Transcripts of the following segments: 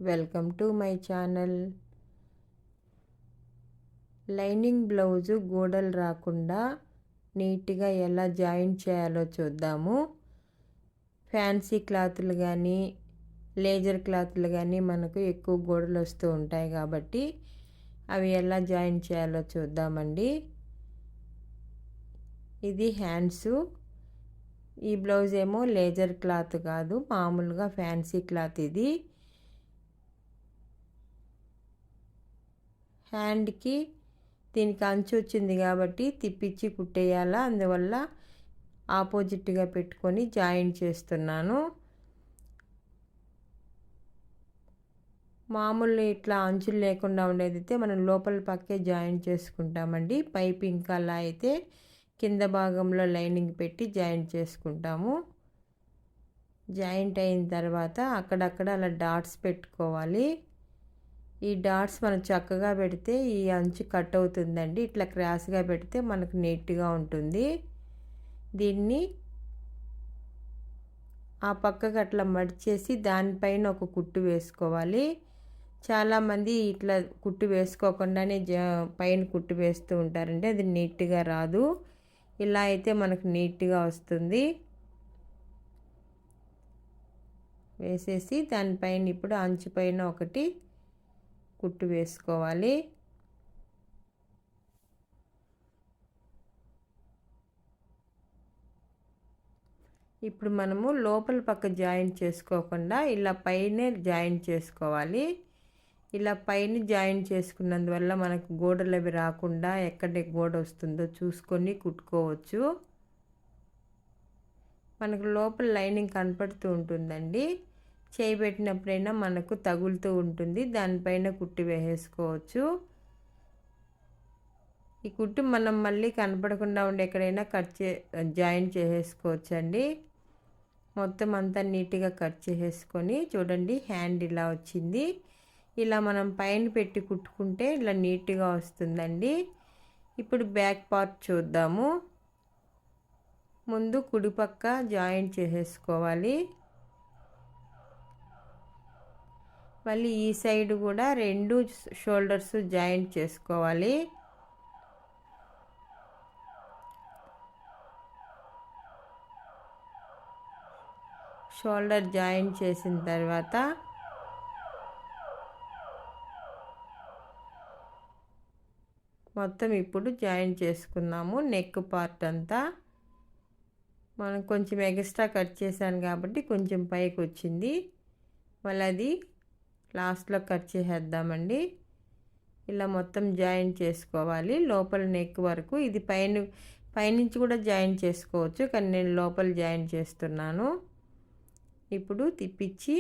Welcome to my channel. Lining blouse గోడలు రాకుండా నీట్గా ఎలా జాయిన్ చేయాలో చూద్దాము. ఫ్యాన్సీ క్లాతులు కానీ లేజర్ క్లాతులు కానీ మనకు ఎక్కువ గోడలు వస్తూ ఉంటాయి కాబట్టి అవి ఎలా జాయిన్ చేయాలో చూద్దామండి. ఇది హ్యాండ్సు. ఈ బ్లౌజ్ ఏమో లేజర్ క్లాత్ కాదు, మామూలుగా ఫ్యాన్సీ క్లాత్. ఇది హ్యాండ్కి దీనికి అంచు వచ్చింది కాబట్టి తిప్పించి కుట్టేయాలా, అందువల్ల ఆపోజిట్గా పెట్టుకొని జాయిన్ చేస్తున్నాను. మామూలు ఇట్లా అంచులు లేకుండా ఉండేదైతే మనం లోపల పక్కే జాయిన్ చేసుకుంటామండి. పైపింగ్ అలా అయితే కింద భాగంలో లైనింగ్ పెట్టి జాయిన్ చేసుకుంటాము. జాయింట్ అయిన తర్వాత అక్కడక్కడ అలా డాట్స్ పెట్టుకోవాలి. ఈ డాట్స్ మనం చక్కగా పెడితే ఈ అంచు కట్ అవుతుందండి. ఇట్లా క్రాస్గా పెడితే మనకు నీట్గా ఉంటుంది. దీన్ని ఆ పక్కకు అట్లా మడిచేసి దానిపైన ఒక కుట్టు వేసుకోవాలి. చాలామంది ఇట్లా కుట్టు వేసుకోకుండానే పైన కుట్టు వేస్తూ ఉంటారండి, అది నీట్గా రాదు. ఇలా అయితే మనకు నీట్గా వస్తుంది. వేసేసి దానిపైన ఇప్పుడు అంచు పైన ఒకటి కుట్టు వేసుకోవాలి. ఇప్పుడు మనము లోపల పక్క జాయింట్ చేసుకోకుండా ఇలా పైనే జాయింట్ చేసుకోవాలి. ఇలా పైన జాయింట్ చేసుకున్నందువల్ల మనకు గోడలు అవి రాకుండా ఎక్కడ గోడ వస్తుందో చూసుకొని కుట్టుకోవచ్చు. మనకు లోపల లైనింగ్ కనపడుతూ ఉంటుందండి. చేయి పెట్టినప్పుడైనా మనకు తగులుతూ ఉంటుంది, దానిపైన కుట్టి వేసేసుకోవచ్చు. ఈ కుట్టు మనం మళ్ళీ కనపడకుండా ఉండి ఎక్కడైనా జాయింట్ చేసేసుకోవచ్చు అండి. మొత్తం అంతా నీట్గా కట్ చేసేసుకొని చూడండి, హ్యాండ్ ఇలా వచ్చింది. ఇలా మనం పైన పెట్టి కుట్టుకుంటే ఇలా నీట్గా వస్తుందండి. ఇప్పుడు బ్యాక్ పార్ట్ చూద్దాము. ముందు కుడిపక్క జాయింట్ చేసేసుకోవాలి. మళ్ళీ ఈ సైడ్ కూడా రెండు షోల్డర్స్ జాయింట్ చేసుకోవాలి. షోల్డర్ జాయింట్ చేసిన తర్వాత మొత్తం ఇప్పుడు జాయింట్ చేసుకున్నాము. నెక్ పార్ట్ అంతా మనం కొంచెం ఎక్స్ట్రా కట్ చేశాను కాబట్టి కొంచెం పైకి వచ్చింది. మళ్ళీ అది లాస్ట్లో కట్ చేసేద్దామండి. ఇలా మొత్తం జాయింట్ చేసుకోవాలి లోపల నెక్ వరకు. ఇది పైనుంచి కూడా జాయింట్ చేసుకోవచ్చు, కానీ నేను లోపల జాయింట్ చేస్తున్నాను. ఇప్పుడు తిప్పించి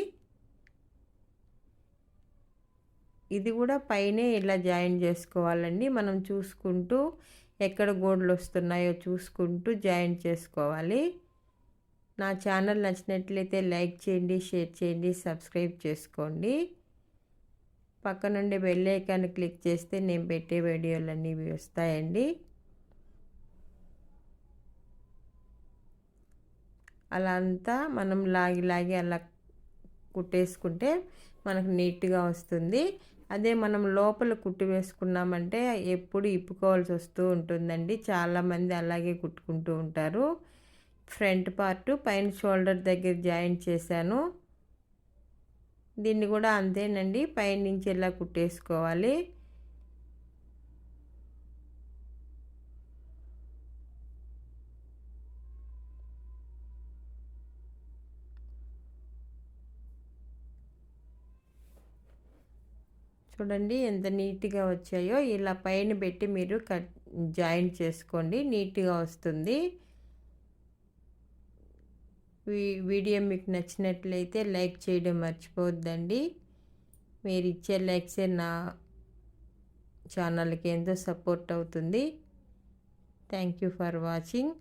ఇది కూడా పైనే ఇలా జాయిన్ చేసుకోవాలండి. మనం చూసుకుంటూ ఎక్కడ గోడలు వస్తున్నాయో చూసుకుంటూ జాయిన్ చేసుకోవాలి. నా ఛానల్ నచ్చినట్లయితే లైక్ చేయండి, షేర్ చేయండి, సబ్స్క్రైబ్ చేసుకోండి. పక్క నుండి బెల్ ఐకాన్ క్లిక్ చేస్తే నేను పెట్టే వీడియోలన్నీ వస్తాయండి. అలా అంతా మనం లాగి అలా కుట్టేసుకుంటే మనకు నీట్గా వస్తుంది. అదే మనం లోపల కుట్టు వేసుకున్నామంటే ఎప్పుడు ఇప్పుకోవాల్సి వస్తూ ఉంటుందండి. చాలామంది అలాగే కుట్టుకుంటూ ఉంటారు. ఫ్రంట్ పార్ట్ పైన షోల్డర్ దగ్గర జాయింట్ చేశాను. దీన్ని కూడా అంతేనండి, పైనుంచి ఇలా కుట్టేసుకోవాలి. చూడండి ఎంత నీట్గా వచ్చాయో. ఇలా పైన పెట్టి మీరు జాయింట్ చేసుకోండి, నీట్గా వస్తుంది. వీడియో మీకు నచ్చినట్లయితే లైక్ చేయడం మర్చిపోవద్దండి. మీరు ఇచ్చే లైక్సే నా ఛానల్కి ఎంతో సపోర్ట్ అవుతుంది. Thank you for watching.